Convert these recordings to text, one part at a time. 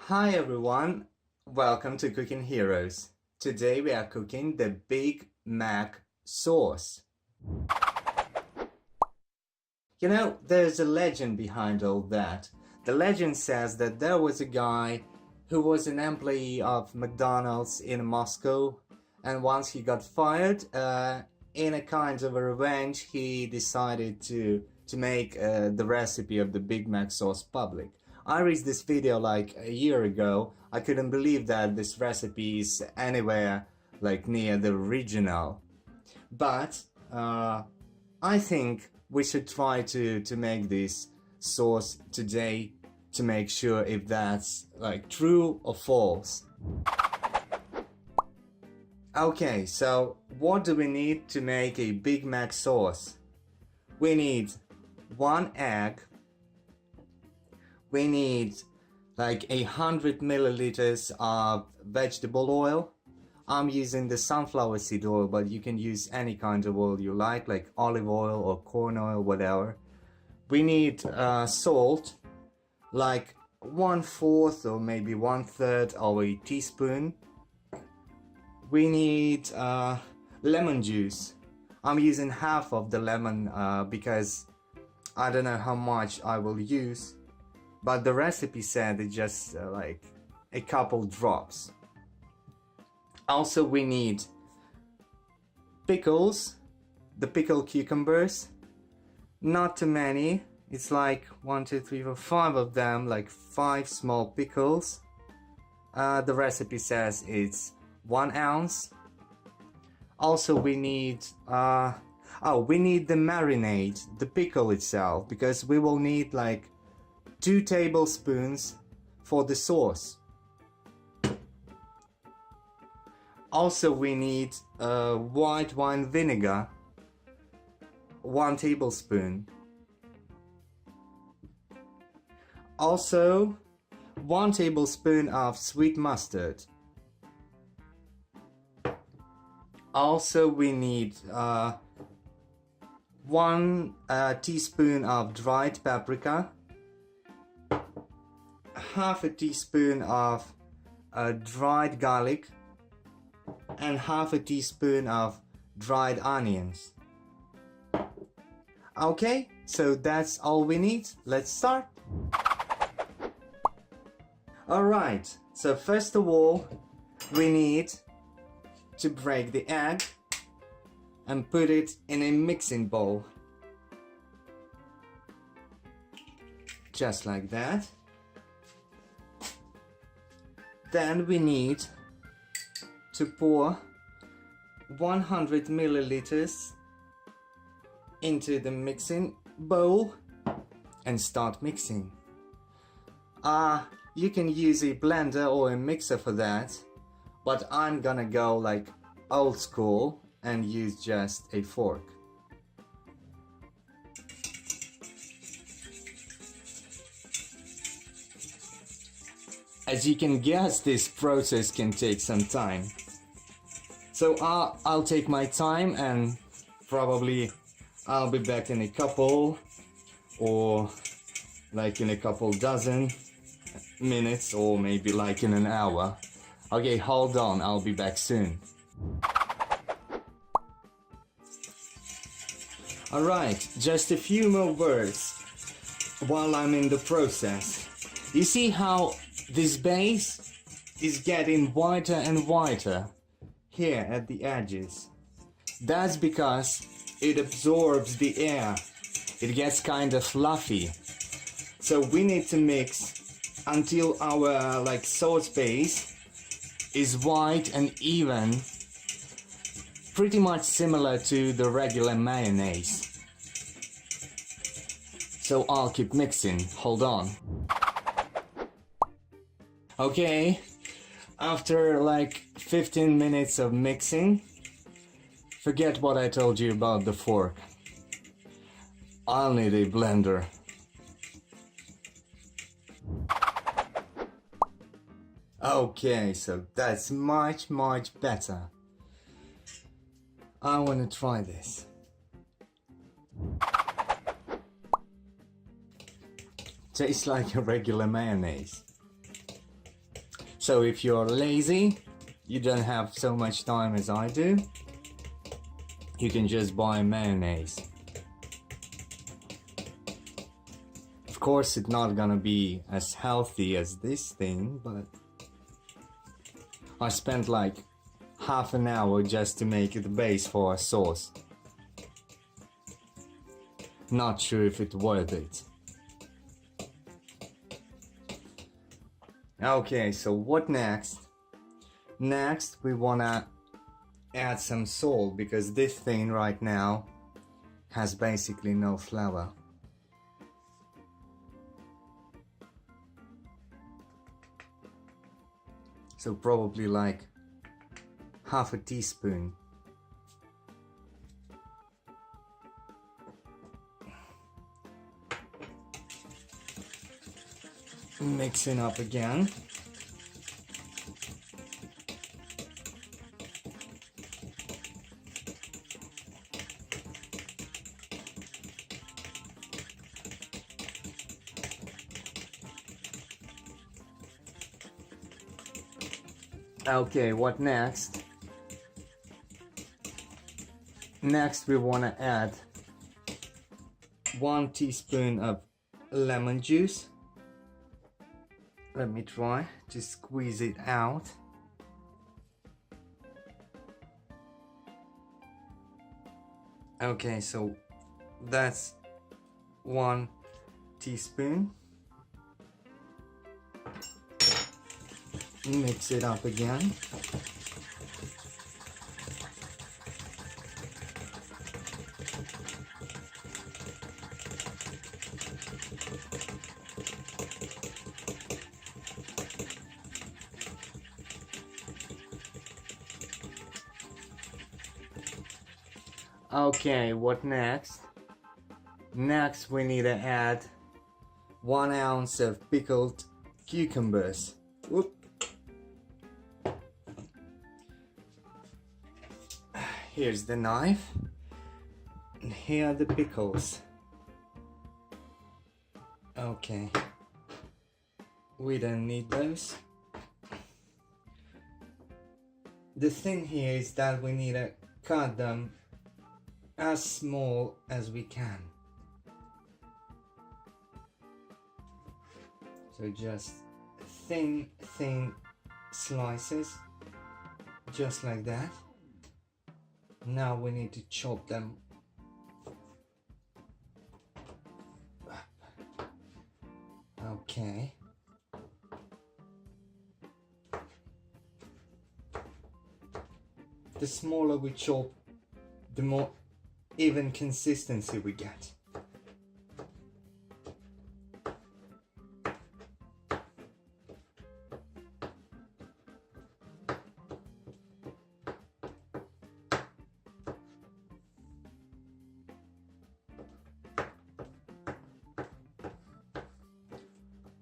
Hi everyone, welcome to Cooking Heroes. Today we are cooking the Big Mac sauce. You know, there's a legend behind all that. The legend says that there was a guy who was an employee of McDonald's in Moscow, and once he got fired, in a kind of a revenge, he decided to make the recipe of the Big Mac sauce public. I read this video like a year ago. I couldn't believe that this recipe is anywhere like near the original. But I think we should try to make this sauce today to make sure if that's like true or false. Okay, so what do we need to make a Big Mac sauce? We need 1 egg. We need like 100 milliliters of vegetable oil. I'm using the sunflower seed oil, but you can use any kind of oil you like olive oil or corn oil, whatever. We need salt, like 1/4 or maybe 1/3 of a teaspoon. We need lemon juice. I'm using half of the lemon because I don't know how much I will use. But the recipe said it's just like a couple drops. Also we need pickles, the pickled cucumbers. Not too many, it's like 1, 2, 3, 4, 5 of them, like 5 small pickles. The recipe says it's 1 ounce. Also we need we need the marinade, the pickle itself, because we will need like 2 tablespoons for the sauce. Also we need white wine vinegar, 1 tablespoon. Also 1 tablespoon of sweet mustard. Also we need 1 teaspoon of dried paprika, half a teaspoon of dried garlic, and half a teaspoon of dried onions. Okay, so that's all we need. Let's start. Alright, so first of all we need to break the egg and put it in a mixing bowl. Just like that. Then we need to pour 100 milliliters into the mixing bowl and start mixing. You can use a blender or a mixer for that, but I'm gonna go like old school and use just a fork. As you can guess, this process can take some time. So I'll take my time and probably I'll be back in a couple or like in a couple dozen minutes or maybe like in an hour. Okay, hold on, I'll be back soon. Alright, just a few more words while I'm in the process. You see how this base is getting whiter and whiter here at the edges. That's because it absorbs the air. It gets kind of fluffy. So we need to mix until our like sauce base is white and even, pretty much similar to the regular mayonnaise. So I'll keep mixing, hold on. Okay, after like 15 minutes of mixing, forget what I told you about the fork. I'll need a blender. Okay, so that's much better. I want to try this. Tastes like a regular mayonnaise. So if you're lazy, you don't have so much time as I do, you can just buy mayonnaise. Of course, it's not gonna be as healthy as this thing, but I spent like half an hour just to make the base for a sauce. Not sure if it's worth it. Okay, so what next? Next, we wanna add some salt because this thing right now has basically no flavor. So probably like half a teaspoon. Mixing up again. Okay, what next? Next we want to add 1 teaspoon of lemon juice. Let me try to squeeze it out. Okay, so that's 1 teaspoon. Mix it up again. Okay, what next? Next we need to add 1 ounce of pickled cucumbers. Whoop. Here's the knife, and here are the pickles. Okay, we don't need those. The thing here is that we need to cut them as small as we can. So just thin slices, just like that. Now we need to chop them up. Okay. The smaller we chop, the more even consistency we get.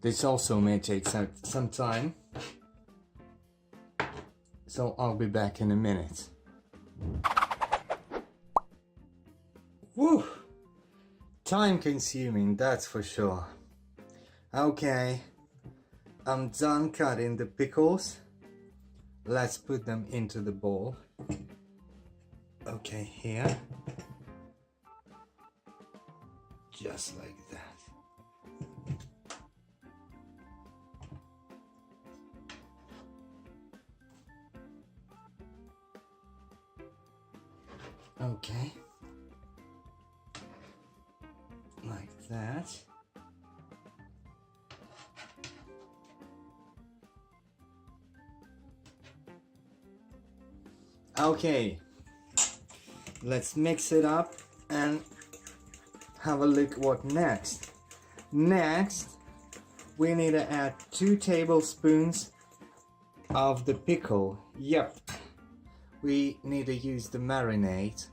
This also may take some time, so I'll be back in a minute. Woo! Time consuming, that's for sure. Okay, I'm done cutting the pickles. Let's put them into the bowl. Okay, here. Just like that. Okay, like that. Okay, let's mix it up and have a look what next. Next, we need to add 2 tablespoons of the pickle. Yep, we need to use the marinade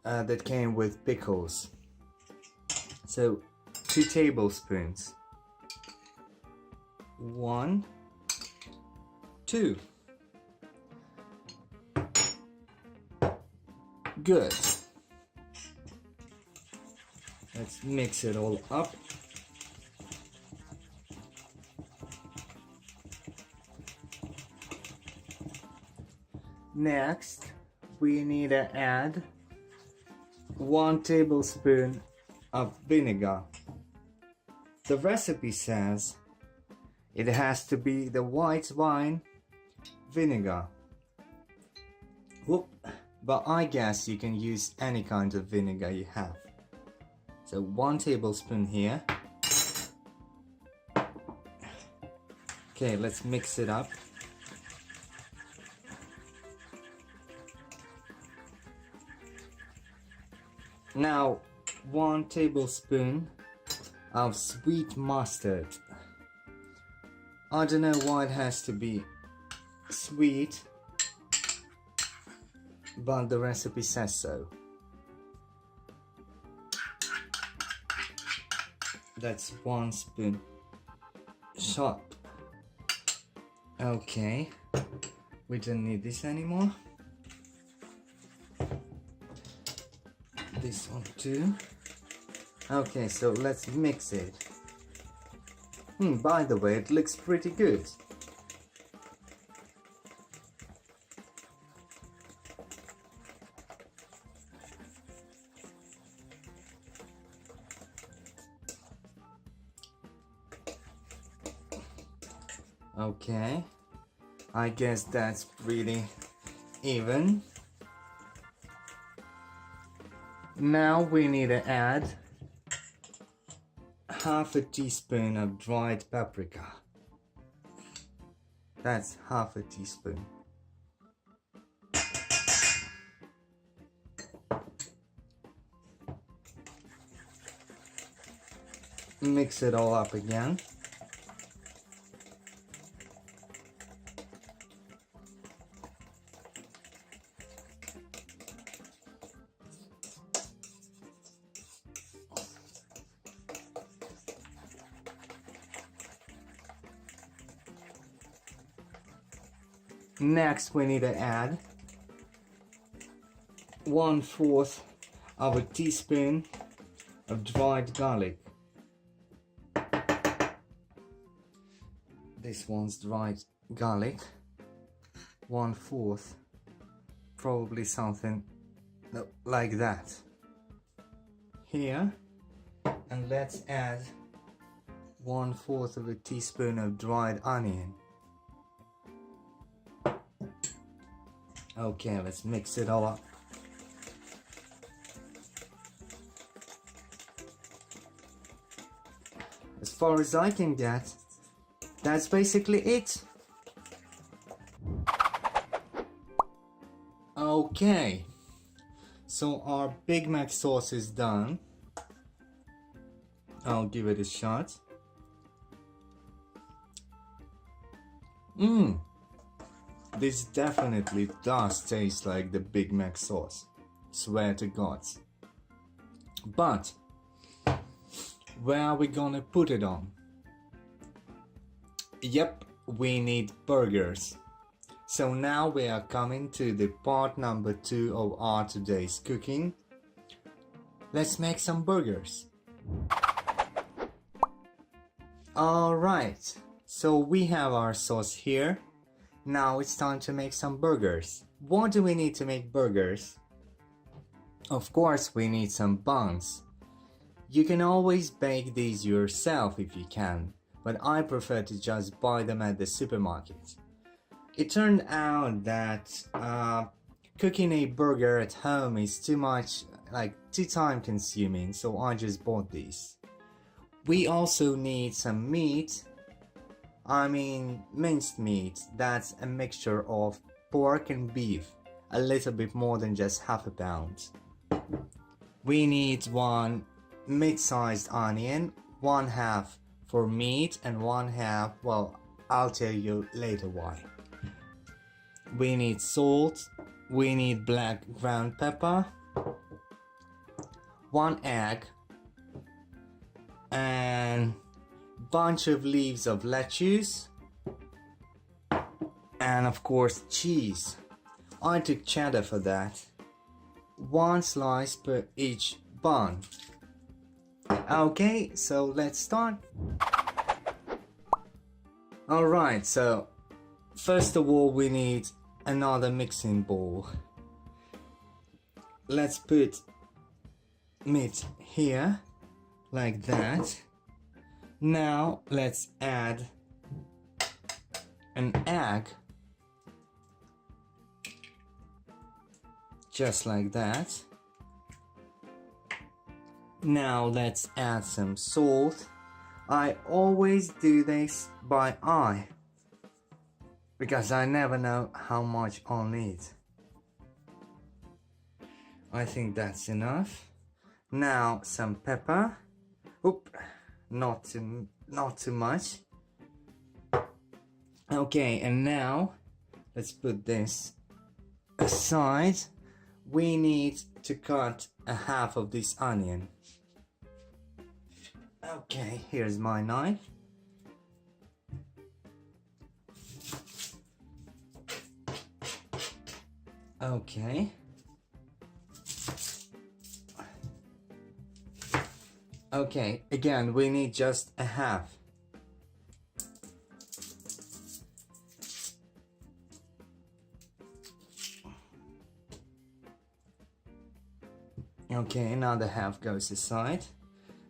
that came with pickles. So 2 tablespoons. 1, 2. Good. Let's mix it all up. Next, we need to add 1 tablespoon of vinegar. The recipe says it has to be the white wine vinegar. Whoop. But I guess you can use any kind of vinegar you have. So 1 tablespoon here. Okay, let's mix it up. Now 1 tablespoon of sweet mustard. I don't know why it has to be sweet, but the recipe says so. That's 1 spoon shot. Okay, we don't need this anymore. This one too. Okay, so let's mix it. By the way, it looks pretty good. Okay, I guess that's pretty even. Now we need to add half a teaspoon of dried paprika. That's half a teaspoon. Mix it all up again. Next, we need to add 1/4 of a teaspoon of dried garlic. This one's dried garlic. 1/4, probably something like that. Here, and let's add 1/4 of a teaspoon of dried onion. Okay, let's mix it all up. As far as I can get, that's basically it. Okay, so our Big Mac sauce is done. I'll give it a shot. This definitely does taste like the Big Mac sauce. Swear to God. But where are we gonna put it on? Yep, we need burgers. So now we are coming to the part number 2 of our today's cooking. Let's make some burgers. Alright, so we have our sauce here. Now it's time to make some burgers. What do we need to make burgers? Of course, we need some buns. You can always bake these yourself if you can, but I prefer to just buy them at the supermarket. It turned out that cooking a burger at home is too time consuming, so I just bought these. We also need some meat. I mean minced meat. That's a mixture of pork and beef, a little bit more than just half a pound. We need 1 mid-sized onion, 1/2 for meat and 1/2, well, I'll tell you later why. We need salt, we need black ground pepper, 1 egg, and bunch of leaves of lettuce, and of course cheese. I took cheddar for that. 1 slice per each bun. Okay, so let's start. Alright, so first of all we need another mixing bowl. Let's put meat here like that. Now let's add an egg just like that. Now let's add some salt. I always do this by eye because I never know how much I'll need. I think that's enough. Now some pepper. Oop, not too much. Okay, and now let's put this aside. We need to cut a half of this onion. Okay, here's my knife. Okay. Okay, again, we need just a half. Okay, now the half goes aside.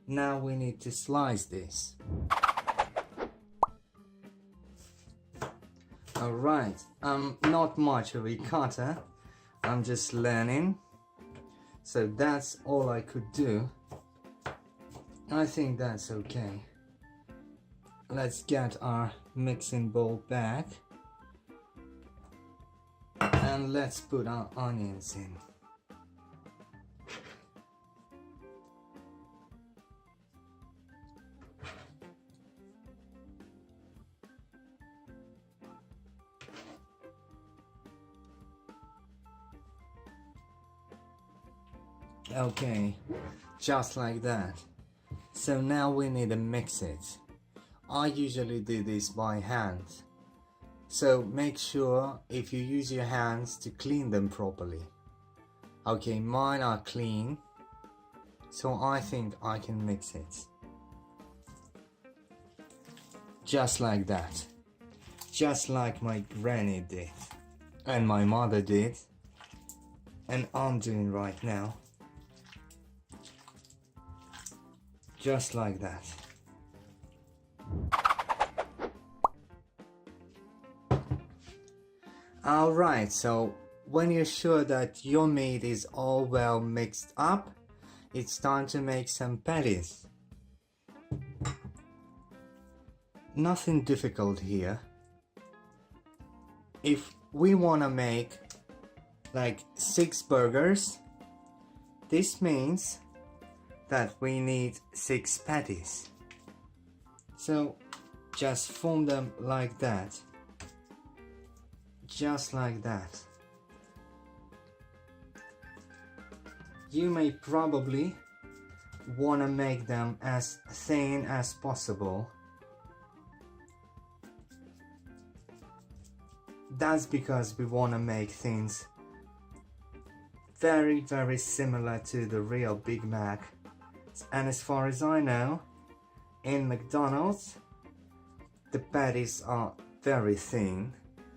Now we need to slice this. Alright, I'm not much of a cutter. I'm just learning. So that's all I could do. I think that's okay. Let's get our mixing bowl back. And let's put our onions in. Okay, just like that. So now we need to mix it. I usually do this by hand. So make sure if you use your hands to clean them properly. Okay, mine are clean. So I think I can mix it. Just like that. Just like my granny did. And my mother did. And I'm doing right now. Just like that. Alright, so when you're sure that your meat is all well mixed up, it's time to make some patties. Nothing difficult here. If we want to make like 6 burgers, this means that we need 6 patties. So just form them like that. Just like that. You may probably want to make them as thin as possible. That's because we want to make things very, very similar to the real Big Mac. And as far as I know, in McDonald's, the patties are very thin.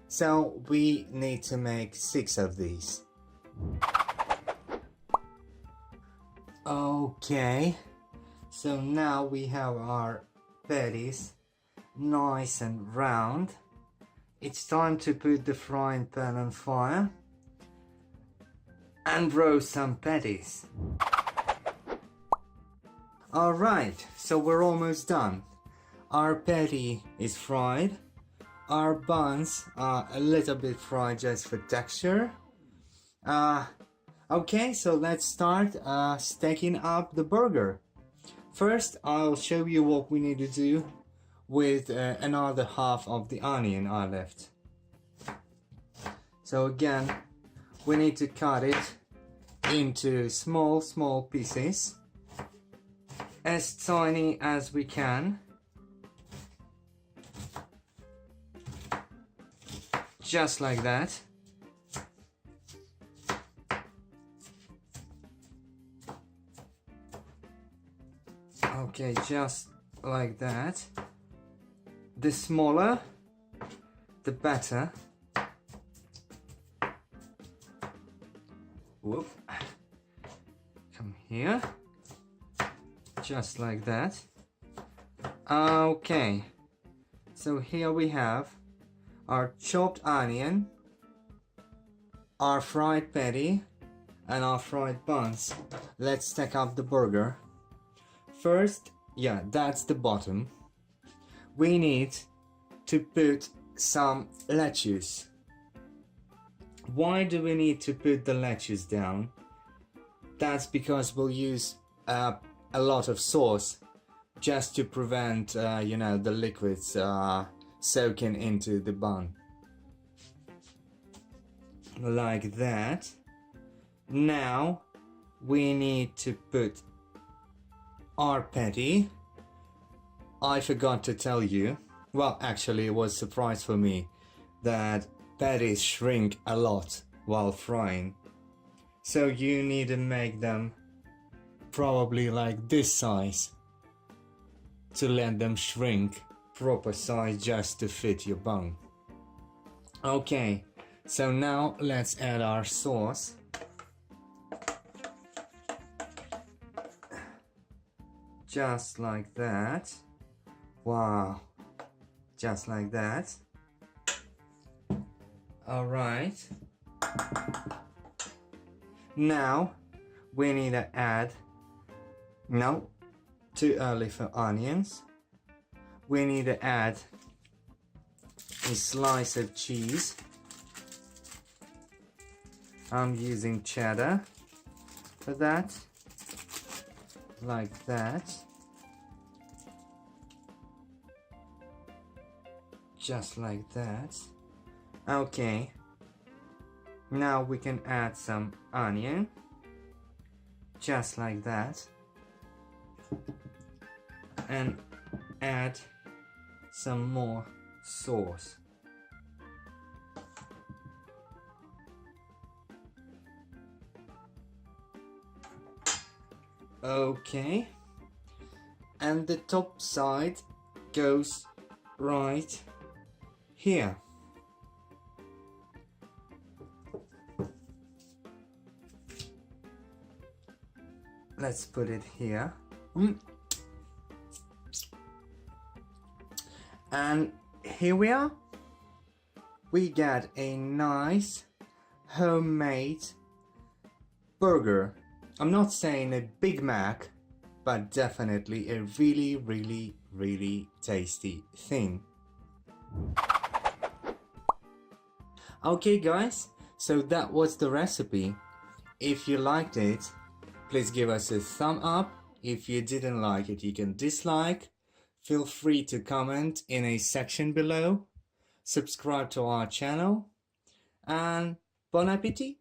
So we need to make 6 of these. Okay, so now we have our patties nice and round. It's time to put the frying pan on fire and roast some patties. Alright, so we're almost done. Our patty is fried. Our buns are a little bit fried just for texture. Okay, so let's start stacking up the burger. First, I'll show you what we need to do with another half of the onion I left. So again, we need to cut it into small pieces, as tiny as we can. Just like that. Okay, just like that. The smaller, the better. Whoop. Come here. Just like that. Okay. So here we have our chopped onion, our fried patty, and our fried buns. Let's stack up the burger. First, yeah, that's the bottom. We need to put some lettuce. Why do we need to put the lettuce down? That's because we'll use a lot of sauce just to prevent, you know, the liquids soaking into the bun. Like that. Now we need to put our patty. I forgot to tell you, well, actually it was a surprise for me that patties shrink a lot while frying. So you need to make them probably like this size to let them shrink proper size just to fit your bun. Okay, so now let's add our sauce. Just like that. Wow, just like that. All right. Now we need to add, no, too early for onions. We need to add a slice of cheese. I'm using cheddar for that. Like that. Just like that. Okay. Now we can add some onion. Just like that. And add some more sauce. Okay. And the top side goes right here. Let's put it here. And here we are. We got a nice homemade burger. I'm not saying a Big Mac, but definitely a really, really, really tasty thing. Okay guys, so that was the recipe. If you liked it, please give us a thumb up. If you didn't like it, you can dislike. Feel free to comment in a section below. Subscribe to our channel. And bon appetit!